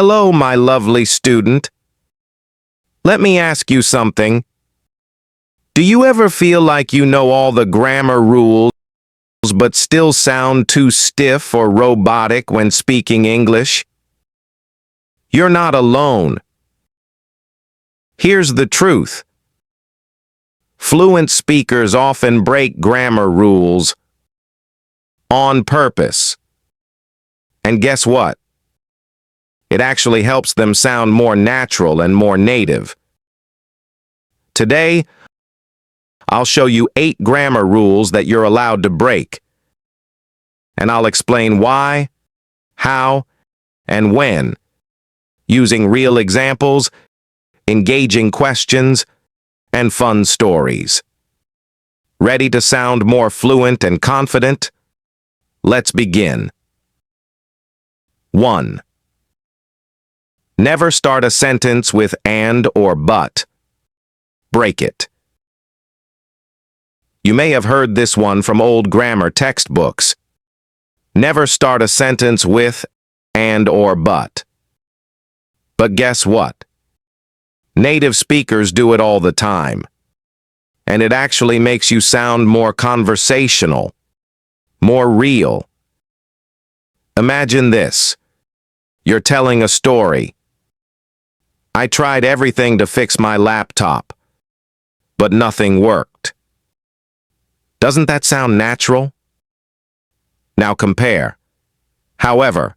Hello, my lovely student. Let me ask you something. Do you ever feel like you know all the grammar rules but still sound too stiff or robotic when speaking English? You're not alone. Here's the truth. Fluent speakers often break grammar rules on purpose. And guess what? It actually helps them sound more natural and more native. Today, I'll show you 8 grammar rules that you're allowed to break. And I'll explain why, how, and when, using real examples, engaging questions, and fun stories. Ready to sound more fluent and confident? Let's begin. 1. Never start a sentence with and or but. Break it. You may have heard this one from old grammar textbooks. Never start a sentence with and or but. But guess what? Native speakers do it all the time. And it actually makes you sound more conversational, more real. Imagine this. You're telling a story. I tried everything to fix my laptop, but nothing worked. Doesn't that sound natural? Now compare. However,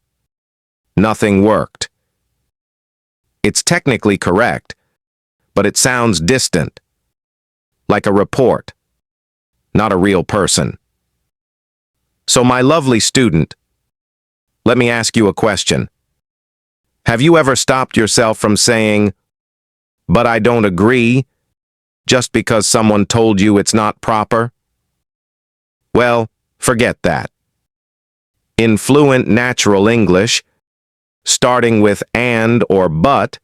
nothing worked. It's technically correct, but it sounds distant, like a report, not a real person. So my lovely student, let me ask you a question. Have you ever stopped yourself from saying, "But I don't agree," just because someone told you it's not proper? Well, forget that. In fluent natural English, starting with and or but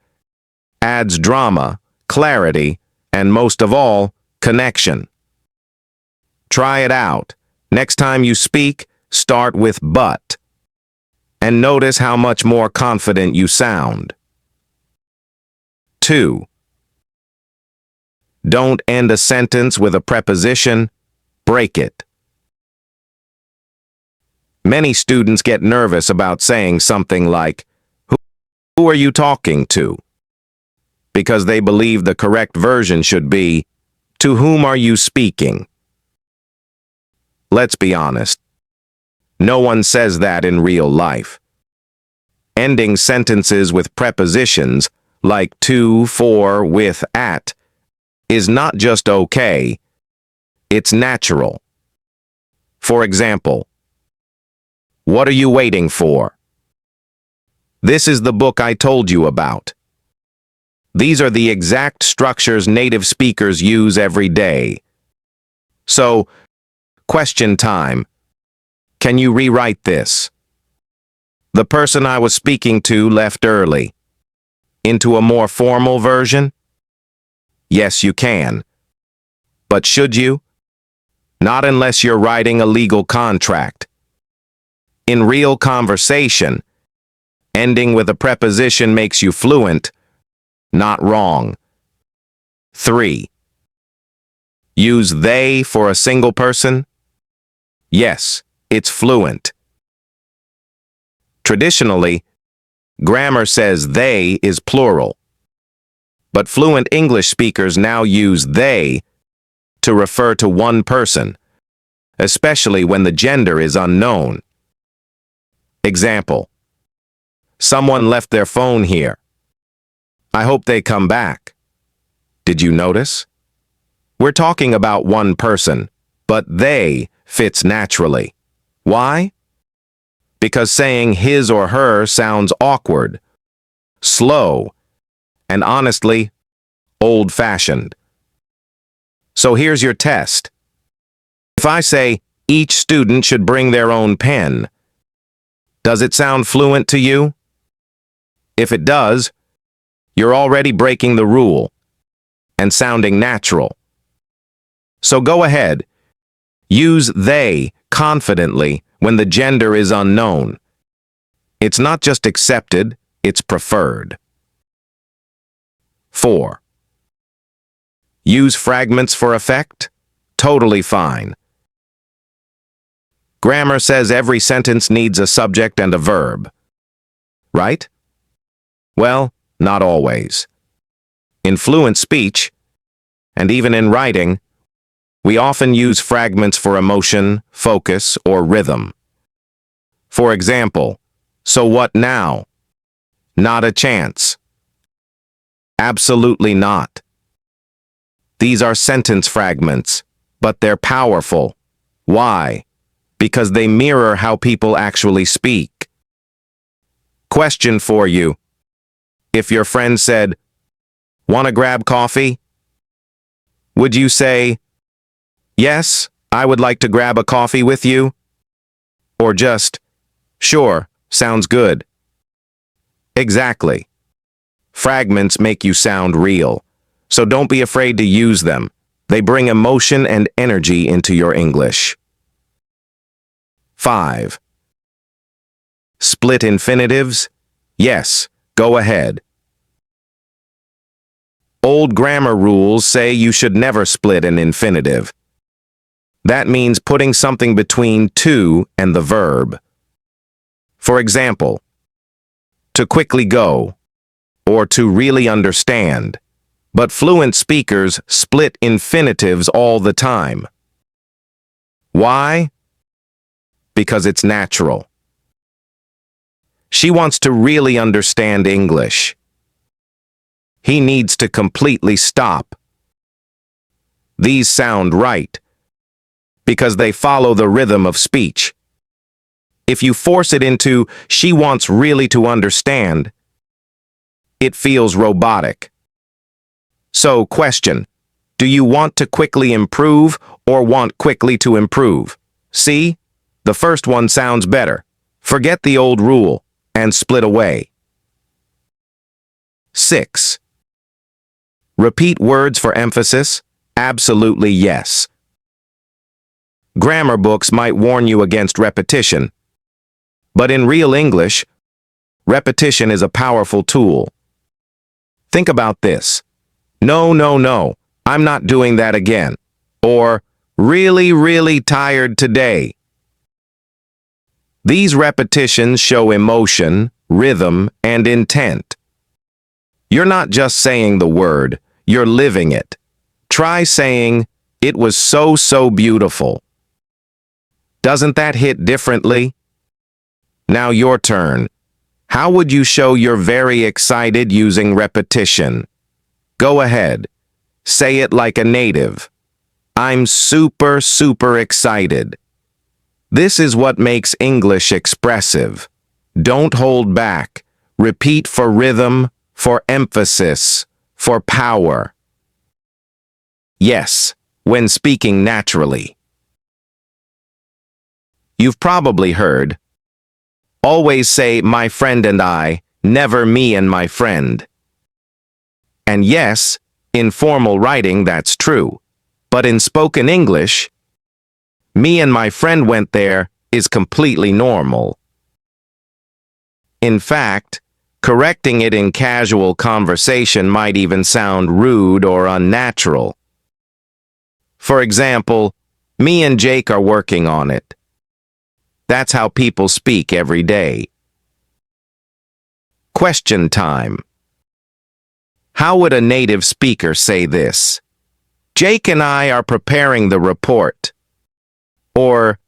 adds drama, clarity, and most of all, connection. Try it out. Next time you speak, start with but. And notice how much more confident you sound. 2. Don't end a sentence with a preposition. Break it. Many students get nervous about saying something like, "Who are you talking to?" because they believe the correct version should be, "To whom are you speaking?" Let's be honest. No one says that in real life. Ending sentences with prepositions like to, for, with, at is not just okay, it's natural. For example, what are you waiting for? This is the book I told you about. These are the exact structures native speakers use every day. So, question time. Can you rewrite this? The person I was speaking to left early. Into a more formal version? Yes, you can. But should you? Not unless you're writing a legal contract. In real conversation, ending with a preposition makes you fluent, not wrong. 3. Use they for a single person? Yes, it's fluent. Traditionally, grammar says they is plural. But fluent English speakers now use they to refer to one person, especially when the gender is unknown. Example. Someone left their phone here. I hope they come back. Did you notice? We're talking about one person, but they fits naturally. Why? Because saying his or her sounds awkward, slow, and honestly, old-fashioned. So here's your test. If I say each student should bring their own pen, does it sound fluent to you? If it does, you're already breaking the rule and sounding natural. So go ahead. Use they confidently when the gender is unknown. It's not just accepted, it's preferred. 4. Use fragments for effect? Totally fine. Grammar says every sentence needs a subject and a verb. Right? Well, not always. In fluent speech, and even in writing, we often use fragments for emotion, focus, or rhythm. For example, so what now? Not a chance. Absolutely not. These are sentence fragments, but they're powerful. Why? Because they mirror how people actually speak. Question for you. If your friend said, "Want to grab coffee?" Would you say, "Yes, I would like to grab a coffee with you"? Or just, "Sure, sounds good"? Exactly. Fragments make you sound real, so don't be afraid to use them. They bring emotion and energy into your English. 5. Split infinitives? Yes, go ahead. Old grammar rules say you should never split an infinitive. That means putting something between to and the verb. For example, to quickly go, or to really understand. But fluent speakers split infinitives all the time. Why? Because it's natural. She wants to really understand English. He needs to completely stop. These sound right, because they follow the rhythm of speech. If you force it into "she wants really to understand," it feels robotic. So, question, do you want to quickly improve or want quickly to improve? See? The first one sounds better. Forget the old rule and split away. 6. Repeat words for emphasis? Absolutely yes. Grammar books might warn you against repetition, but in real English, repetition is a powerful tool. Think about this. "No, no, no, I'm not doing that again." Or, "Really, really tired today." These repetitions show emotion, rhythm, and intent. You're not just saying the word, you're living it. Try saying, "It was so, so beautiful." Doesn't that hit differently? Now your turn. How would you show you're very excited using repetition? Go ahead. Say it like a native. "I'm super, super excited." This is what makes English expressive. Don't hold back. Repeat for rhythm, for emphasis, for power. Yes, when speaking naturally. You've probably heard, always say "my friend and I," never "me and my friend." And yes, in formal writing that's true. But in spoken English, "me and my friend went there" is completely normal. In fact, correcting it in casual conversation might even sound rude or unnatural. For example, "Me and Jake are working on it." That's how people speak every day. Question time. How would a native speaker say this? "Jake and I are preparing the report." Or,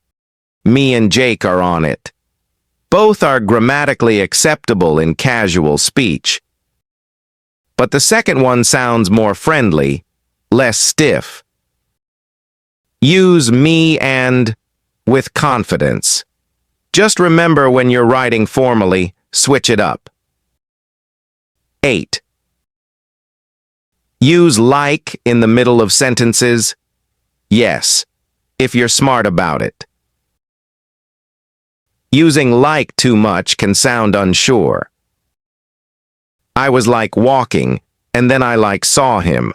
"Me and Jake are on it." Both are grammatically acceptable in casual speech. But the second one sounds more friendly, less stiff. Use "me and" with confidence. Just remember, when you're writing formally, switch it up. 8. Use "like" in the middle of sentences? Yes, if you're smart about it. Using "like" too much can sound unsure. "I was like walking, and then I like saw him."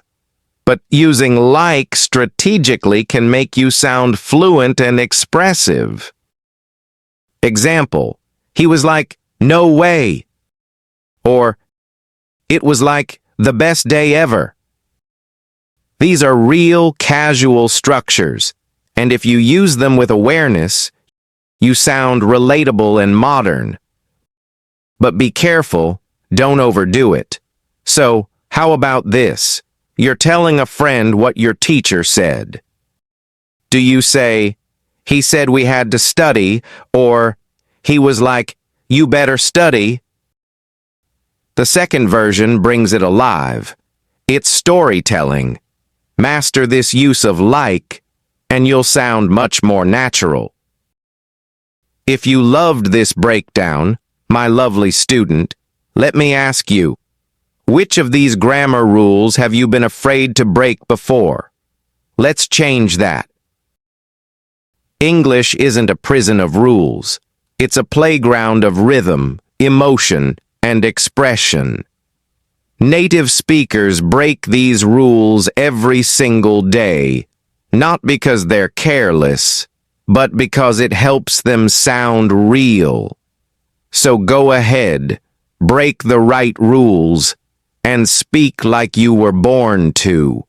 But using "like" strategically can make you sound fluent and expressive. Example, he was like, "No way." Or, it was like the best day ever. These are real, casual structures, and if you use them with awareness, you sound relatable and modern. But be careful, don't overdo it. So, how about this? You're telling a friend what your teacher said. Do you say, "He said we had to study," or, "He was like, you better study"? The second version brings it alive. It's storytelling. Master this use of like, and you'll sound much more natural. If you loved this breakdown, my lovely student, let me ask you, which of these grammar rules have you been afraid to break before? Let's change that. English isn't a prison of rules. It's a playground of rhythm, emotion, and expression. Native speakers break these rules every single day, not because they're careless, but because it helps them sound real. So go ahead, break the right rules, and speak like you were born to.